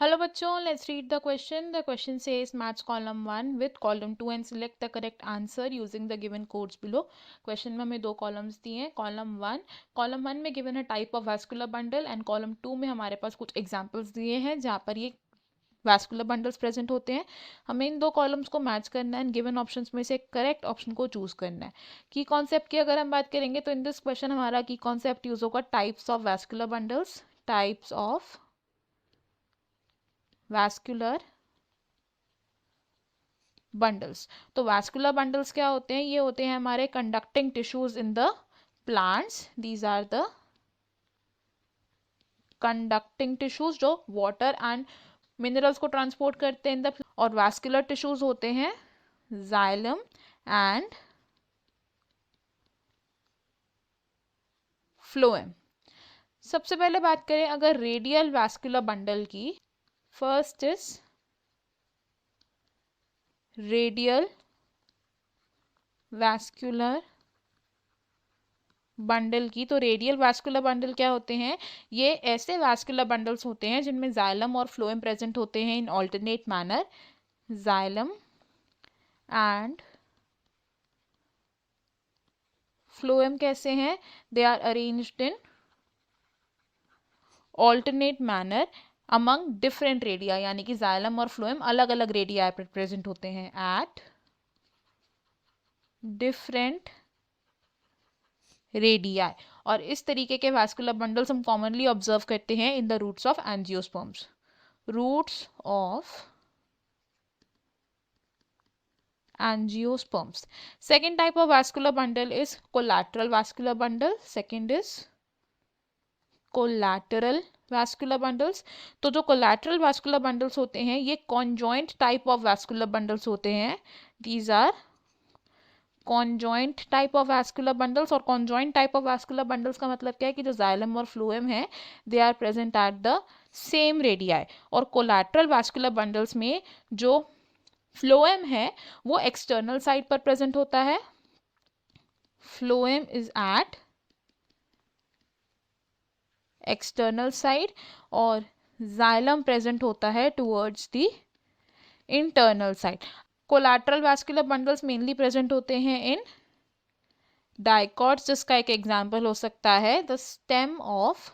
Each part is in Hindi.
Hello bachon, let's read the question. The question says match column 1 with column 2 and select the correct answer using the given codes below. Question में हमें दो कॉलम्स दिए हैं. कॉलम 1 में गिवन है type of vascular bundle and column 2 में हमारे पास कुछ एग्जांपल्स दिए हैं जहाँ पर ये वैस्कुलर बंडल्स प्रेजेंट होते हैं. हमें इन दो कॉलम्स को मैच करना है एंड गिवन ऑप्शंस में से करेक्ट ऑप्शन को चूज करना है. की कॉन्सेप्ट की अगर हम बात करेंगे तो इन दिस क्वेश्चन हमारा की कॉन्सेप्ट यूज होगा types of vascular bundles. Types of vascular bundles. तो वैस्कुलर बंडल्स क्या होते हैं? ये होते हैं हमारे conducting tissues in the plants. These are the conducting tissues जो वाटर एंड मिनरल्स को ट्रांसपोर्ट करते हैं इन द. और वैस्कुलर टिश्यूज होते हैं जाइलम एंड फ्लोएम. सबसे पहले बात करें अगर रेडियल वैस्कुलर बंडल की. First is radial vascular bundle की. तो रेडियल वैस्कुलर बंडल क्या होते हैं? ये ऐसे वैस्कुलर बंडल्स होते हैं जिनमें जाइलम और फ्लोएम प्रेजेंट होते हैं in alternate manner. Xylem and phloem कैसे हैं? They are arranged in alternate manner among different radii. यानी कि जाइलम और फ्लोएम अलग अलग रेडिया पर प्रेजेंट होते हैं एट डिफरेंट रेडिया. और इस तरीके के वैस्कुलर बंडल्स हम कॉमनली ऑब्जर्व करते हैं in the roots of angiosperms. Roots of angiosperms. Second type of vascular bundle is collateral vascular bundle. Second is collateral vascular bundles. तो जो collateral vascular bundles होते हैं ये conjoint type of vascular bundles होते हैं. These are conjoint type of vascular bundles. और conjoint type of vascular bundles का मतलब क्या है कि जो xylem और phloem है they are present at the same radii. और collateral vascular bundles में जो फ्लोएम है वो एक्सटर्नल साइड पर प्रेजेंट होता है. Phloem is at external side और जाइलम प्रेजेंट होता है towards the internal side. Collateral vascular bundles mainly present होते हैं इन डाइकॉट्स जिसका एक एग्जांपल हो सकता है the stem of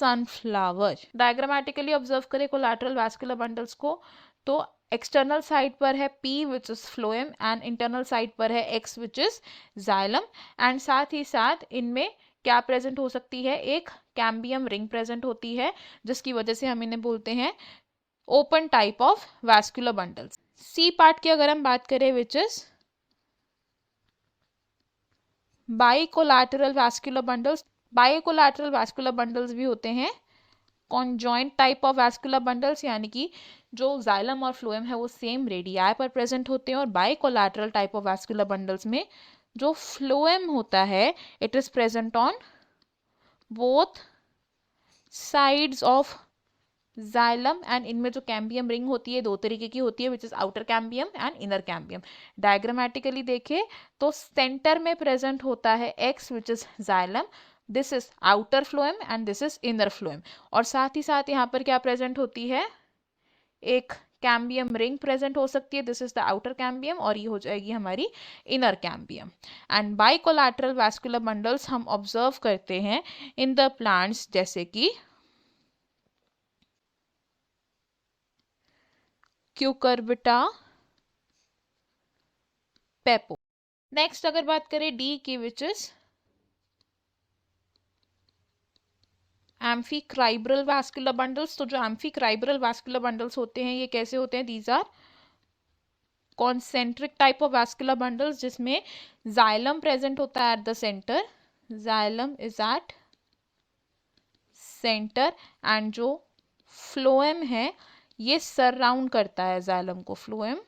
sunflower. Diagrammatically observe करें कोलैटरल वैस्कुलर बंडल्स को तो एक्सटर्नल साइड पर है P which is phloem and internal side पर है X which is xylem. And साथ ही साथ इनमें क्या प्रेजेंट हो सकती है? एक कैम्बियम रिंग प्रेजेंट होती है जिसकी वजह से हम इन्हें बोलते हैं open type of vascular bundles. C part की अगर हम बात करें which is bicollateral vascular bundles. Bicollateral vascular bundles भी होते हैं conjoint type of vascular bundles. यानी कि जो जाइलम और फ्लोएम है वो सेम रेडियाई पर प्रेजेंट होते हैं. और बाइकोलैटरल टाइप ऑफ वैस्कुलर बंडल्स में जो फ्लोएम होता है it is present on both sides of xylem. And इनमें जो कैम्बियम रिंग होती है दो तरीके की होती है which is outer cambium and inner cambium. Diagrammatically देखें तो सेंटर में प्रेजेंट होता है X which is xylem. This is outer phloem and this is inner phloem. और साथ ही साथ यहाँ पर क्या प्रेजेंट होती है? एक कैम्बियम रिंग प्रेजेंट हो सकती है. This is the outer cambium और ये हो जाएगी हमारी inner cambium. And bicollateral vascular bundles हम ऑब्जर्व करते हैं इन द प्लांट्स जैसे कि क्यूकर्बिटा पेपो. नेक्स्ट अगर बात करें डी की विच इज एम्फीक्राइब्रल वैस्कुलर बंडल्स. तो जो एम्फीक्राइब्रल वैस्कुलर बंडल्स होते हैं ये कैसे होते हैं? These are concentric type of vascular bundles जिसमें जाइलम प्रेजेंट होता है at the centre. Xylem is at centre and जो फ्लोएम है ये सराउंड करता है जाइलम को. Phloem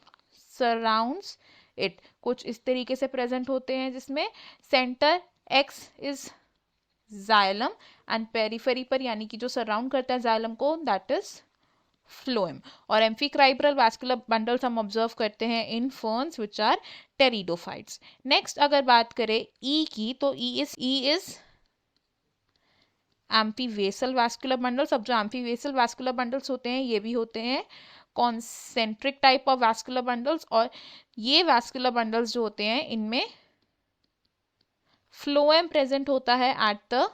surrounds it. कुछ इस तरीके से प्रेजेंट होते हैं जिसमें centre X is xylem and periphery पर यानी कि जो सराउंड करता है जाइलम को दैट इज फ्लोएम. और एम्फीक्राइब्रल वैस्कुलर बंडल्स हम ऑब्जर्व करते हैं in ferns which are pteridophytes. Next अगर बात करें E की तो E is amphivasal vascular bundles. अब जो एम्फीवेसल वैस्कुलर बंडल्स होते हैं ये भी होते हैं concentric type of vascular bundles, और ये वैस्कुलर बंडल्स जो होते हैं इनमें फ्लोएम प्रेजेंट होता है एट द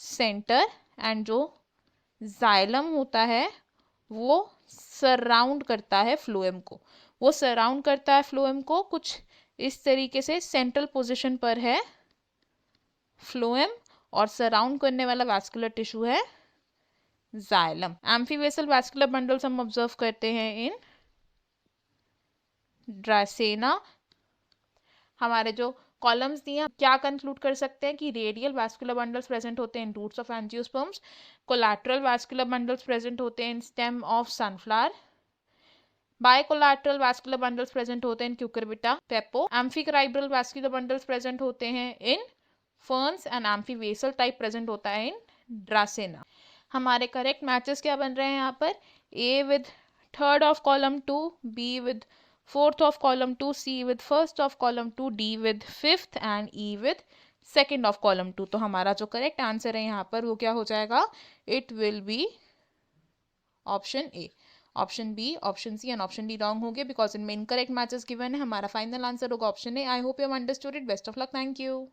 सेंटर, एंड जो जाइलम होता है वो सराउंड करता है फ्लोएम को, वो सराउंड करता है फ्लोएम को कुछ इस तरीके से। सेंट्रल पोजीशन पर है फ्लोएम और सराउंड करने वाला वैस्कुलर टिश्यू है जाइलम। एम्फीवेसल वैस्कुलर बंडल्स हम ऑब्जर्व करते हैं इन ड्रासेना। हमारे जो कॉलम्स दिए क्या कंक्लूड कर सकते हैं कि रेडियल वैस्कुलर बंडल्स प्रेजेंट होते हैं in roots of angiosperms, collateral vascular bundles present होते हैं in stem of sunflower, bicollateral vascular bundles present होते हैं in cucurbita pepo, amphicribral vascular bundles present होते हैं in ferns, and amphivasal type present होता है इन ड्रासेना। हमारे करेक्ट मैचेस क्या बन रहे हैं यहाँ पर, A with third of column 2, B with fourth of column 2, C with first of column 2, D with fifth, and E with second of column 2। तो हमारा जो करेक्ट आंसर है यहाँ पर वो क्या हो जाएगा, it will be option A. Option B, option C and option D wrong हो गए बिकॉज इनमें इनकरेक्ट मैचेस गिवन है। हमारा फाइनल आंसर होगा option A. I hope you have understood it. Best of luck, thank you.